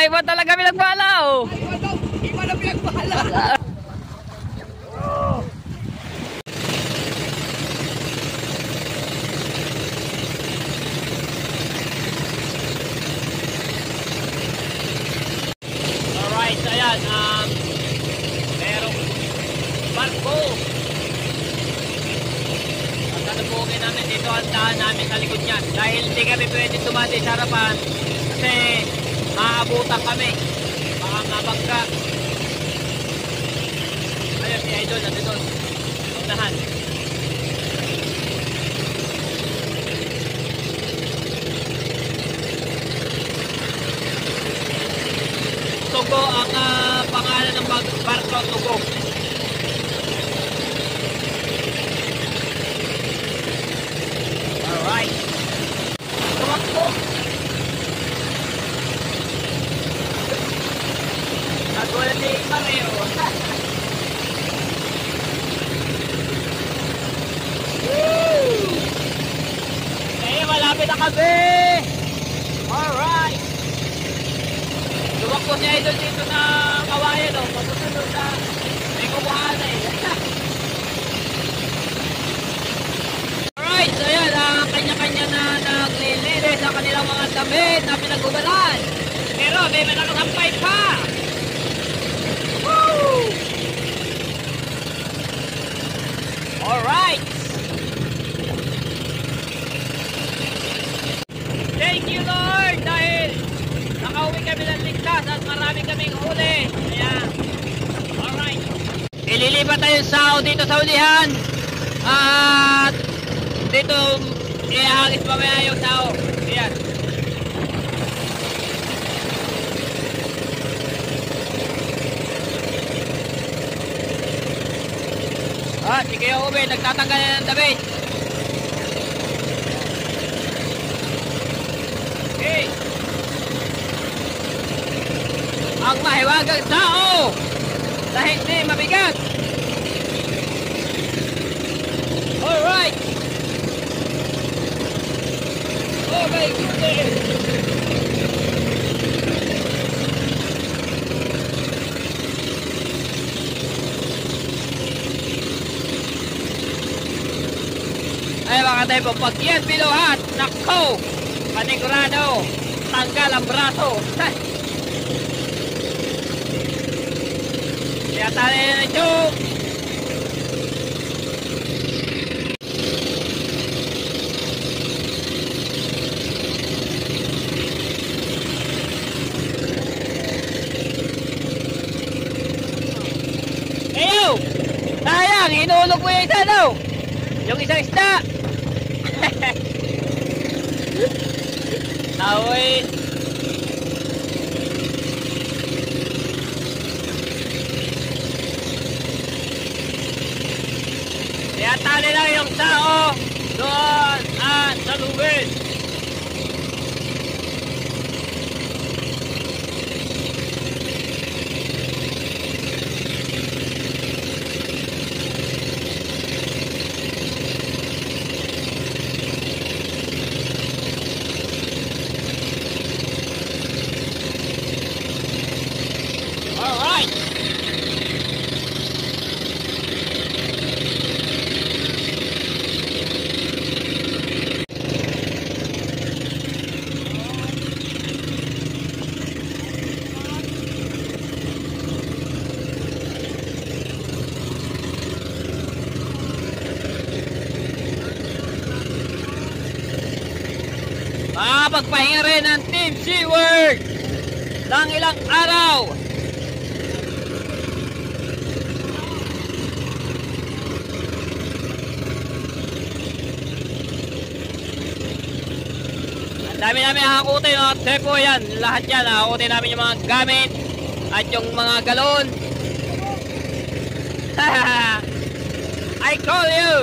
iba talaga pinagbahala oh. Iba na pinagbahala. Alright, ayan, merong barko. At nanubugin namin dito ang daan namin sa likod niyan. Dahil hindi kami pwede tumati sa harapan kasi maabutan kami. Baka mabangga. Ayun, si Idol, nandito. Unahan. Tugo ang pangalan ng barko, Tugo. Alright. Tumakbo. Nagulat ni Mario. Woo! Eh, malapit na kami. Alright. Tumakbo si Idol dito na kawayan o. Papunta doon sa may kumuhaan eh. Alright, so yan, kanya-kanya na naglilinis sa kanilang mga damit na pinag-ugalan. Pero may nakasampay pa. Woo! Alright. Thank you Lord dahil nakauwi kami ng ligtas at marami kaming huli. Ayan. Alright. Ililipat tayo sao dito sa ulihan. At dito ihagis mamaya yung sao. Ayan. Sige yung ube, nagtatanggal na ng damit. Okay. Ang mahiwagang sao na hindi mabigat. Alright. Oh my goodness. Ay mga tayo, pag yan biluhat, nako, panigurado, tanggal ang braso. Kaya tayo na ito. Eyo, sayang, hinulog mo yung isa daw. Yung isang isda. Aoy. Kaya tali lang yung sao doon at sa lubid. Makakapagpahinga rin ang Team Seaward ng ilang araw. Ang dami namin hakutin, no? Trepo yan, lahat yan. Hakutin namin yung mga gamit at yung mga galon. I call you.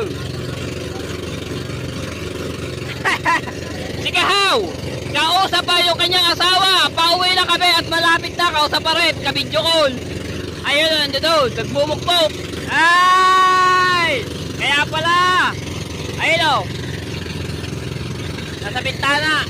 Sige how, kausap pa yung kanyang asawa. Pauwi na kami at malapit na, kausap pa rin, kabidyo call. Ayun, nandun doon, nagbumukpok. Ay, kaya pala. Ayun o, nasa bintana.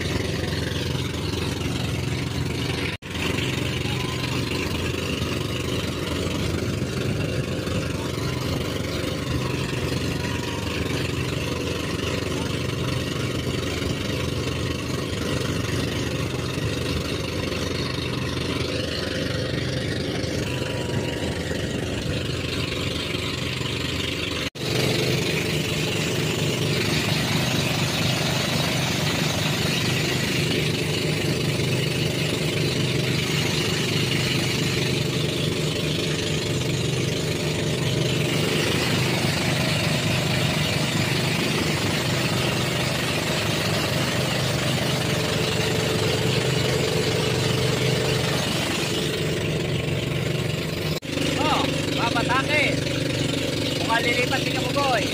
lilipat si Kabugoy.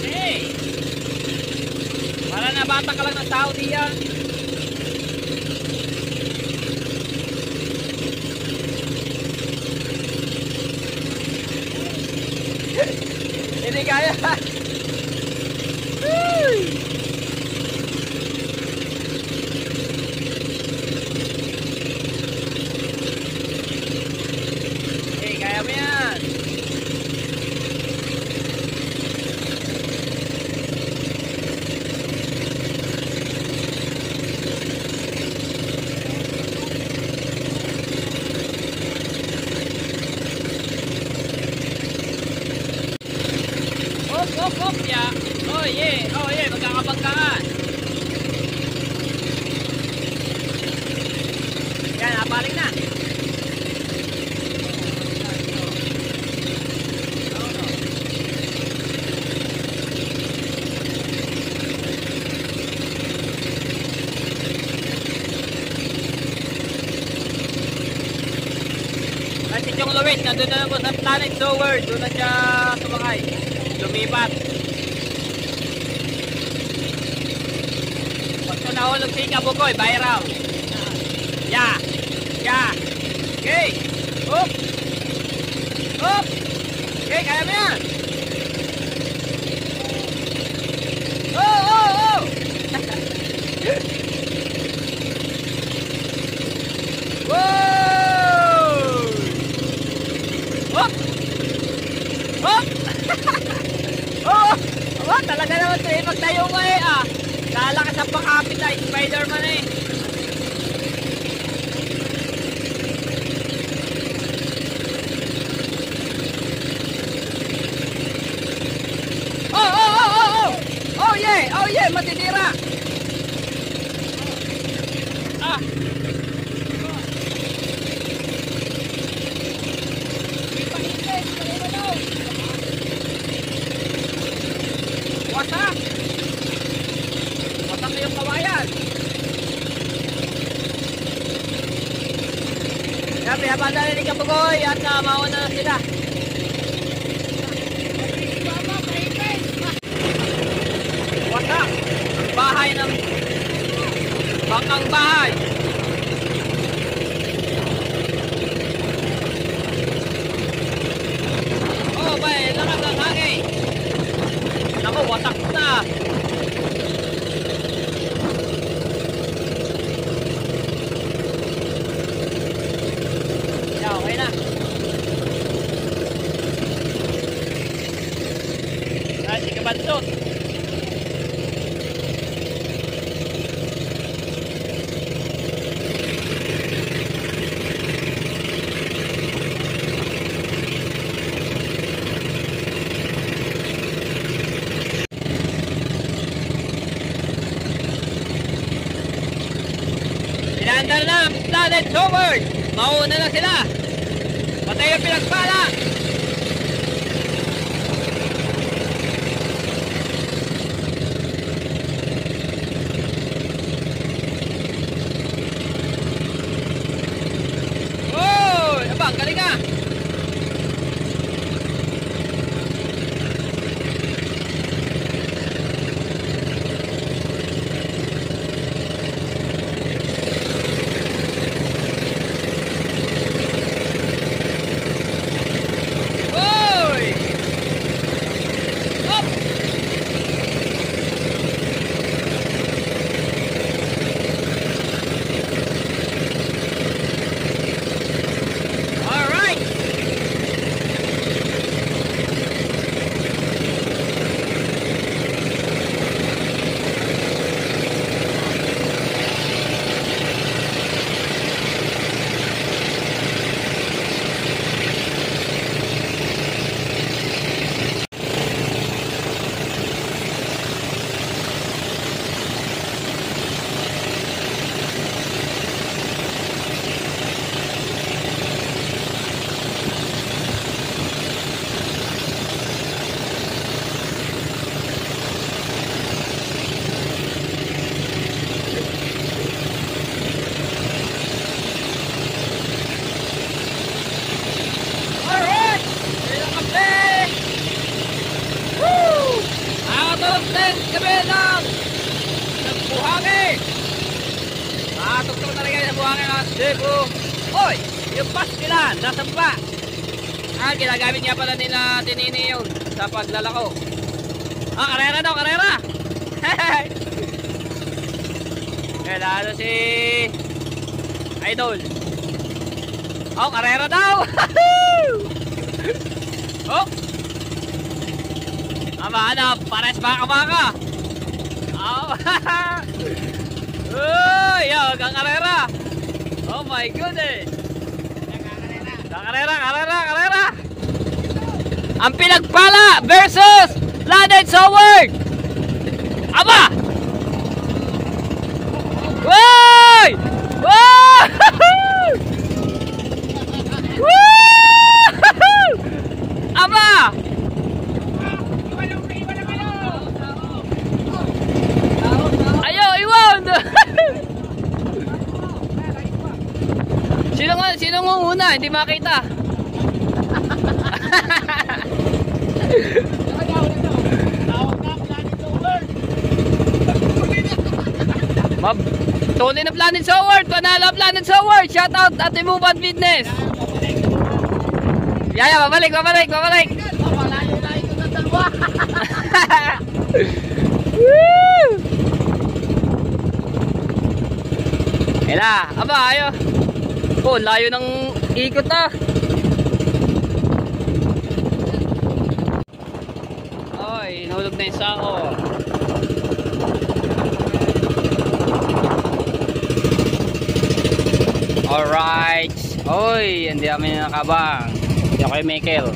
Hey! Para nabata ka lang ng Saudi yan. Hindi kaya. Uy! Hey, kaya mo yan. Hop, ya. Oh yeah, magkakabanggaan. Yan, napaling na. At si Chong Luis, nandun na po sa Planet Tower. Doon na siya sumakay. Lumipat. Pag ito nahulog si Kabugoy, bayraw. Yeah. Okay. Up. Okay, kaya mo yan. Oh. Whoa! Hop! Oh, talaga naman ito eh. Magtayo mo eh ah. Lalakas ang pakapit ay Spider-Man eh. Oh yeah, matitira. Ah. Wasak na yung kawayan. Kaya pinapanda na ni Kabugoy at mauna na sila. Wasak ang bahay ng bangkang bahay. Oh bay, lakas ng hangin. Naku, wasak na. Yeah, okay na. Ay, si Kabantot. Pinandar na ang Planet Tower. Mauna na sila. Patay ang pinagpala. Oh, aba, ang galing ah. kami ng buhangin. Tuktok talaga yung buhangin ng Cebu. Hoy, yung pas nila, nasa baba. Ginagamit nga pala nila Tinini yun sa paglalako. Karera daw, karera. Kailangan si Idol. Karera daw. Ano, pares baka-baka. Uy, kakarera. Oh my goodness. Karera. Ang pinagpala versus Planet Sword. Aba! Woy! Aba! Ayo, iwan! Sino nga una? Hindi makita. Tuloy na Planet Sword! Panalo Planet Sword! Shout out Ate Muban Fitness! Yaya, babalik! Malayo ko na dalawa. Ela, aba, ayo. Layo ng ikot ah. Ay, nahulog na yung sako. Alright. Oy, hindi kami nakabang. Hindi ako yung Michael.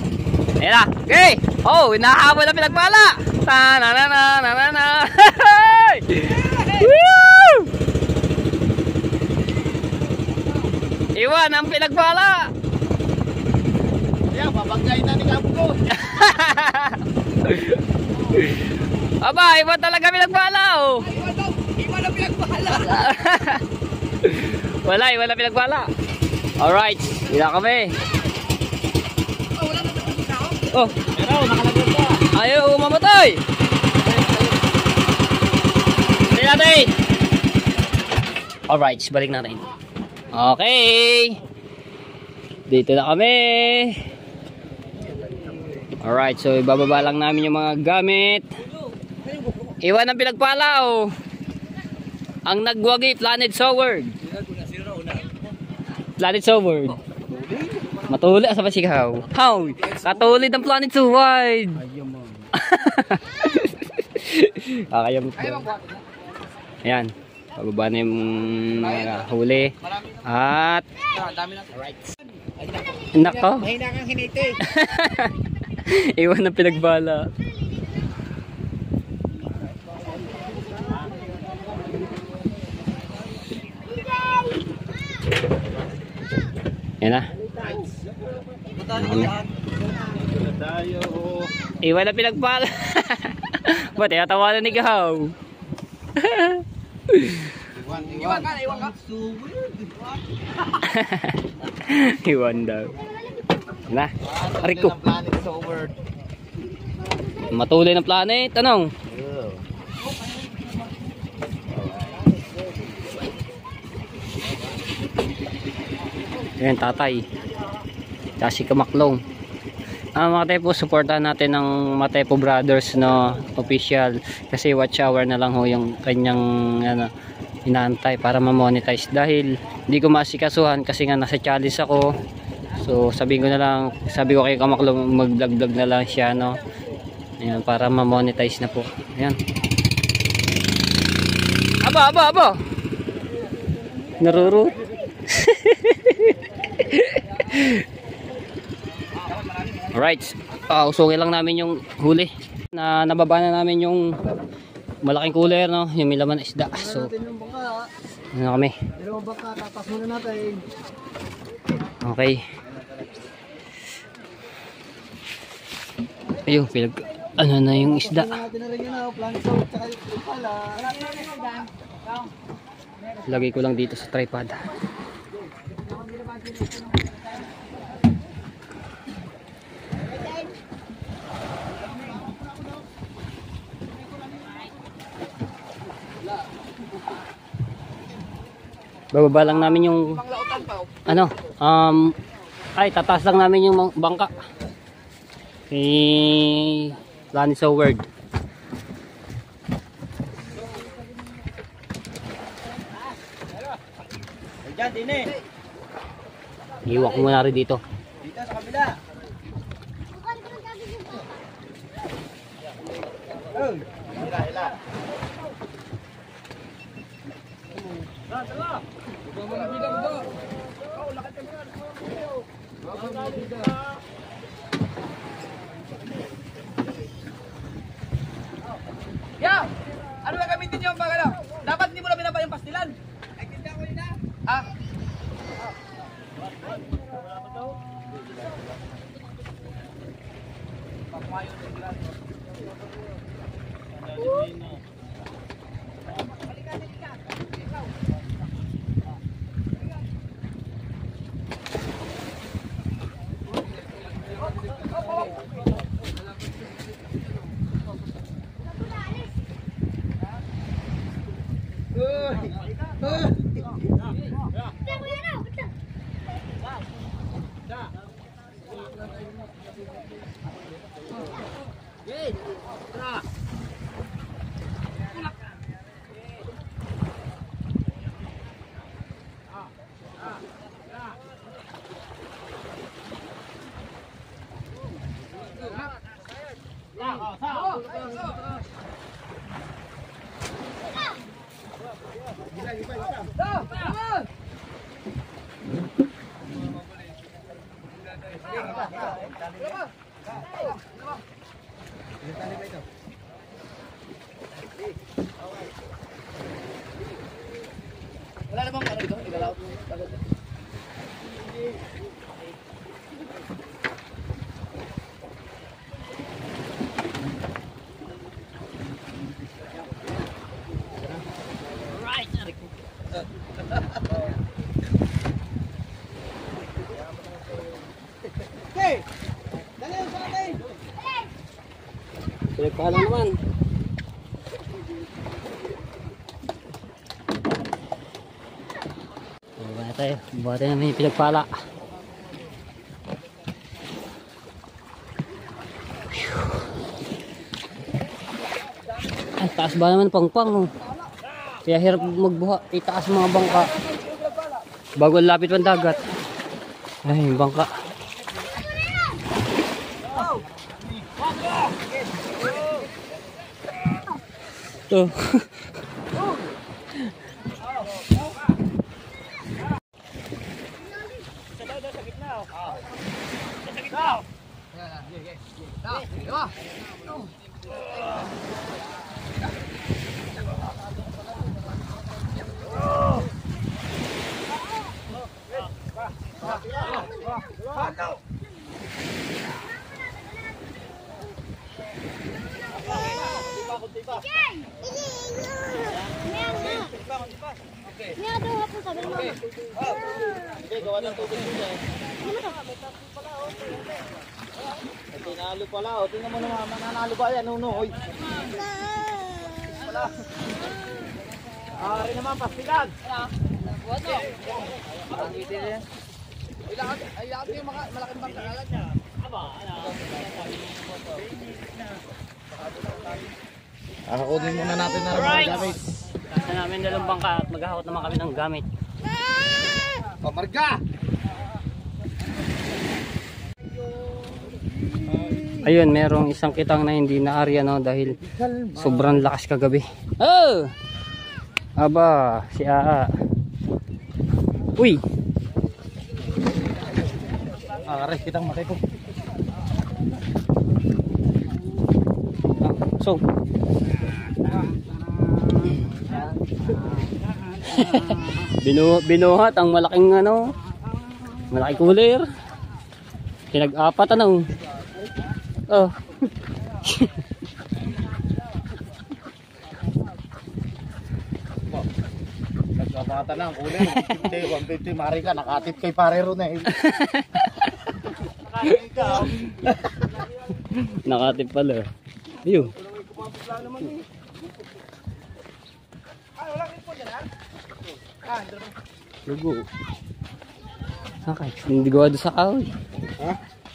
Ayan na. Okay. Hinahabol na pinagpala. Ta-na-na-na-na-na-na. Woo! Iwan ang pinagpala. Ayan, babagay na ni Kapo ko. Aba, iba talaga pinagpala oh. Iwan ang pinagpala. Wala pinagpala. Alright, hila kami. Wala na pinagpala. Pero nakalagod pa. Ayaw mamatay. Hindi natin. Alright, balik natin. Okay. Dito na kami. Alright, so ibababa lang namin yung mga gamit. Iwan ang pinagpala oh. Ang nagwagi, Planet Sword. Planet Sword. Matuli sa pasigaw. How? Katulid ang Planet Sword. Kakayam ito. Ayan. Pababa na yung mga huli. At nako. Mahina kang hiniti. Iwan ang pinagbala. Yan na. Iwan na pinagpala. Ba't tinatawanan ni Gahaw? Iwan ka. Iwan daw. Na, Rico. Matulay ng planet. Anong? Yan, tatay. Tsaka si Kamaklong. Mga Tepo, supportahan natin ng Matepo Brothers, no, official. Kasi watch hour na lang ho yung kanyang inaantay para ma-monetize. Dahil hindi ko maasikasuhan kasi nga nasa challenge ako. So sabi ko kay Kamaklong mag-vlog na lang siya, no. Ayan, para ma-monetize na po. Ayan. Aba. Naruro. Alright, usungin lang namin yung huli. Nababa na namin yung malaking cooler, no? Yung may laman na isda. So, ano kami? Okay. Ayun, ano na yung isda. Lagay ko lang dito sa tripod. Bababa lang namin yung ano, ay tataas lang namin yung bangka. Lani sa word. Diyan, din eh. Iwan ko muna rin dito. Dito sa kabila. Oh, hila. Ya! Ano ba gamitin niyo pag ano? Dapat hindi mo na binaba yung pastilan. Ah. Wala na bang ano dito? Igalaw. Alright, Okay. Dali sa atin. pinagpaalam naman. Buhat tayo namin yung pinagpala. Ay, taas ba naman pangpang, oh. Kaya hirap magbuha, itaas mga bangka bago lapit ng dagat. Ay, yung bangka. Ito. Gawa ng tubig dito eh. Tinalo pala, o. Tingnan mo naman, mananalo ba yan? Unoy. Ari naman, pastilan. Ilaan yung malaking bangka niya. Kunin muna natin na Alright. mga gamit. Kasi namin dalawang bangka at maghahakot naman kami ng gamit. Pamarga! Ayun, merong isang kitang na hindi naarya, no, dahil sobrang lakas kagabi. Oh! Aba, si Aa. Uy! Aray, kitang matay ko. So, binuhat ang malaking ano, malaking cooler. Pinag-apat ano. Oh. Nagkabata na ang kulit. 150, 150, mari ka, nakatip kay Parero na eh. Nakatip ka. Nakatip pala. Ayun. Walang ipon yan, ha? Lugo. Okay, hindi gawa doon sa kahoy. Ha?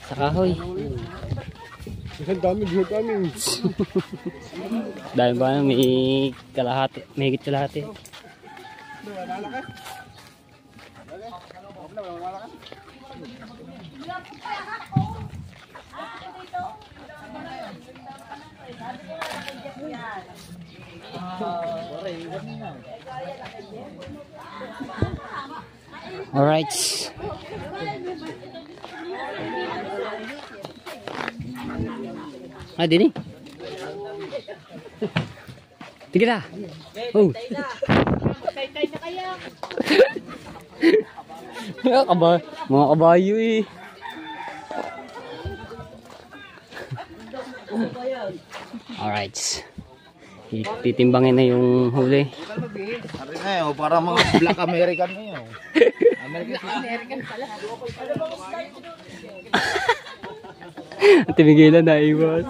Sa kahoy. Isang dami, isang dami. Dahil ba may kalahati, may higit kalahati. Alright. Ah, dini. Tigil na. Oh. Mga kabayo eh. Alright. Titimbangin na yung huli. Sabi nga yun, para mga Black American na yun. American pala. Timigilan na iwas.